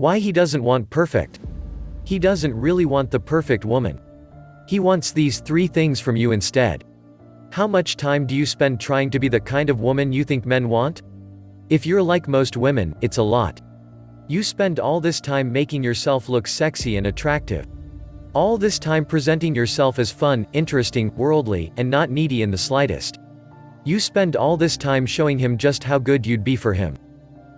Why he doesn't want perfect? He doesn't really want the perfect woman. He wants these 3 things from you instead. How much time do you spend trying to be the kind of woman you think men want? If you're like most women, it's a lot. You spend all this time making yourself look sexy and attractive. All this time presenting yourself as fun, interesting, worldly, and not needy in the slightest. You spend all this time showing him just how good you'd be for him.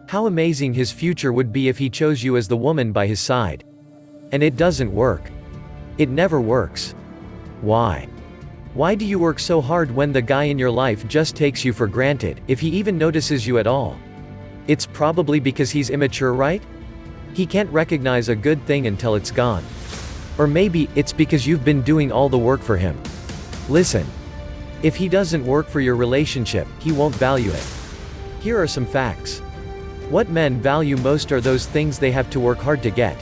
How amazing his future would be if he chose you as the woman by his side. And it doesn't work. It never works. Why? Why do you work so hard when the guy in your life just takes you for granted, if he even notices you at all? It's probably because he's immature, right? He can't recognize a good thing until it's gone. Or maybe, it's because you've been doing all the work for him. Listen. If he doesn't work for your relationship, he won't value it. Here are some facts. What men value most are those things they have to work hard to get.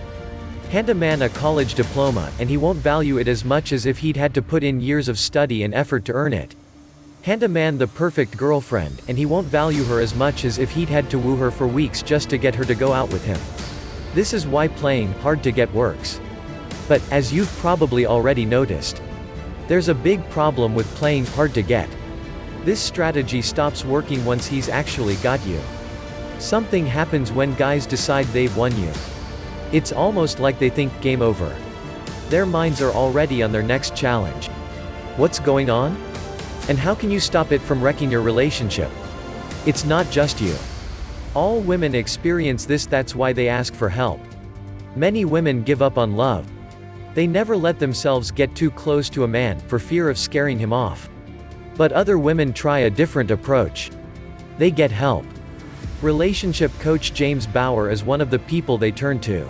Hand a man a college diploma, and he won't value it as much as if he'd had to put in years of study and effort to earn it. Hand a man the perfect girlfriend, and he won't value her as much as if he'd had to woo her for weeks just to get her to go out with him. This is why playing hard to get works. But, as you've probably already noticed, there's a big problem with playing hard to get. This strategy stops working once he's actually got you. Something happens when guys decide they've won you. It's almost like they think, game over. Their minds are already on their next challenge. What's going on? And how can you stop it from wrecking your relationship? It's not just you. All women experience this, that's why they ask for help. Many women give up on love. They never let themselves get too close to a man, for fear of scaring him off. But other women try a different approach. They get help. Relationship coach James Bauer is one of the people they turn to.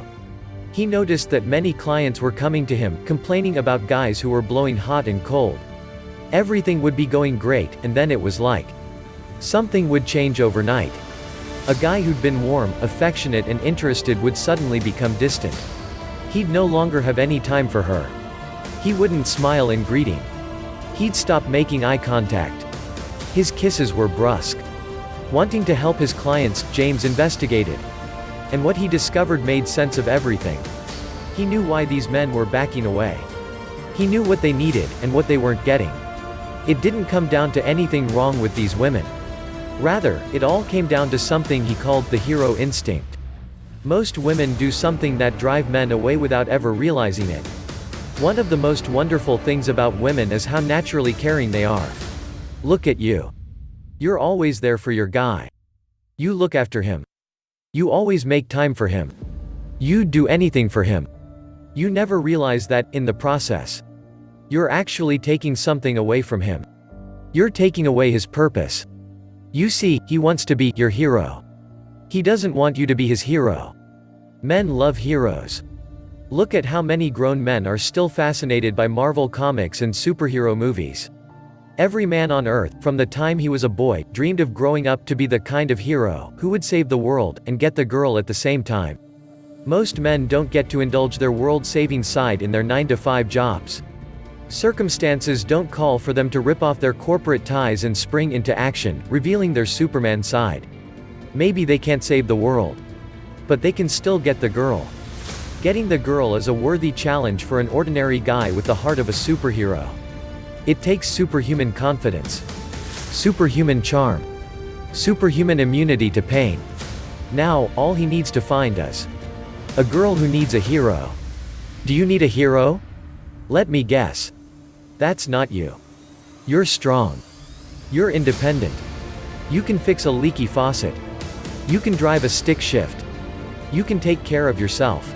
He noticed that many clients were coming to him, complaining about guys who were blowing hot and cold. Everything would be going great, and then it was like something would change overnight. A guy who'd been warm, affectionate and interested would suddenly become distant. He'd no longer have any time for her. He wouldn't smile in greeting. He'd stop making eye contact. His kisses were brusque. Wanting to help his clients, James investigated. And what he discovered made sense of everything. He knew why these men were backing away. He knew what they needed, and what they weren't getting. It didn't come down to anything wrong with these women. Rather, it all came down to something he called the hero instinct. Most women do something that drive men away without ever realizing it. One of the most wonderful things about women is how naturally caring they are. Look at you. You're always there for your guy. You look after him. You always make time for him. You'd do anything for him. You never realize that, in the process, you're actually taking something away from him. You're taking away his purpose. You see, he wants to be your hero. He doesn't want you to be his hero. Men love heroes. Look at how many grown men are still fascinated by Marvel comics and superhero movies. Every man on Earth, from the time he was a boy, dreamed of growing up to be the kind of hero who would save the world and get the girl at the same time. Most men don't get to indulge their world-saving side in their 9-to-5 jobs. Circumstances don't call for them to rip off their corporate ties and spring into action, revealing their Superman side. Maybe they can't save the world, but they can still get the girl. Getting the girl is a worthy challenge for an ordinary guy with the heart of a superhero. It takes superhuman confidence, superhuman charm, superhuman immunity to pain. Now, all he needs to find is a girl who needs a hero. Do you need a hero? Let me guess. That's not you. You're strong. You're independent. You can fix a leaky faucet. You can drive a stick shift. You can take care of yourself.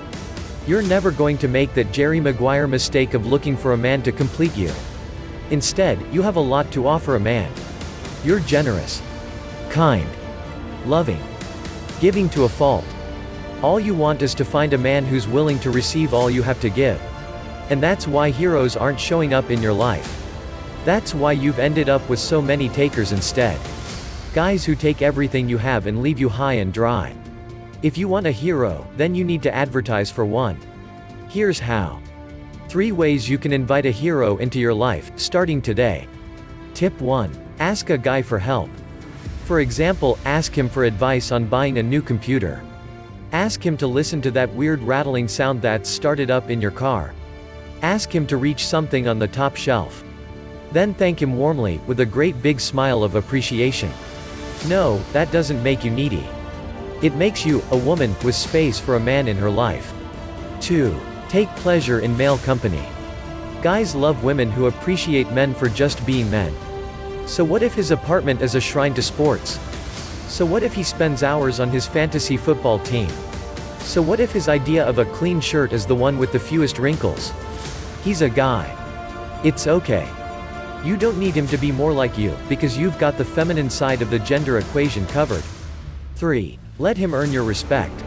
You're never going to make that Jerry Maguire mistake of looking for a man to complete you. Instead, you have a lot to offer a man. You're generous, kind, loving, giving to a fault. All you want is to find a man who's willing to receive all you have to give. And that's why heroes aren't showing up in your life. That's why you've ended up with so many takers instead. Guys who take everything you have and leave you high and dry. If you want a hero, then you need to advertise for one. Here's how. 3 ways you can invite a hero into your life, starting today. Tip 1. Ask a guy for help. For example, ask him for advice on buying a new computer. Ask him to listen to that weird rattling sound that's started up in your car. Ask him to reach something on the top shelf. Then thank him warmly, with a great big smile of appreciation. No, that doesn't make you needy. It makes you a woman with space for a man in her life. 2. Take pleasure in male company. Guys love women who appreciate men for just being men. So what if his apartment is a shrine to sports? So what if he spends hours on his fantasy football team? So what if his idea of a clean shirt is the one with the fewest wrinkles? He's a guy. It's okay. You don't need him to be more like you, because you've got the feminine side of the gender equation covered. 3. Let him earn your respect.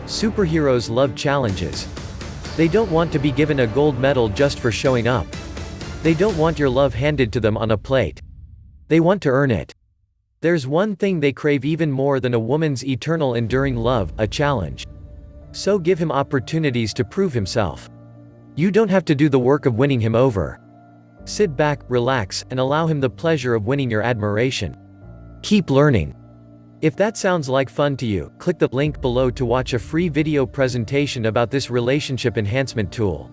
Superheroes love challenges. They don't want to be given a gold medal just for showing up. They don't want your love handed to them on a plate. They want to earn it. There's one thing they crave even more than a woman's eternal enduring love, a challenge. So give him opportunities to prove himself. You don't have to do the work of winning him over. Sit back, relax, and allow him the pleasure of winning your admiration. Keep learning. If that sounds like fun to you, click the link below to watch a free video presentation about this relationship enhancement tool.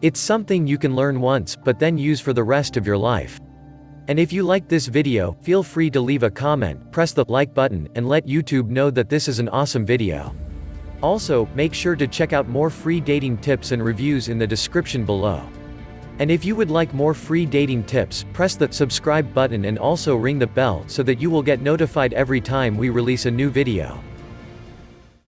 It's something you can learn once, but then use for the rest of your life. And if you liked this video, feel free to leave a comment, press the like button, and let YouTube know that this is an awesome video. Also, make sure to check out more free dating tips and reviews in the description below. And if you would like more free dating tips, press the subscribe button and also ring the bell so that you will get notified every time we release a new video.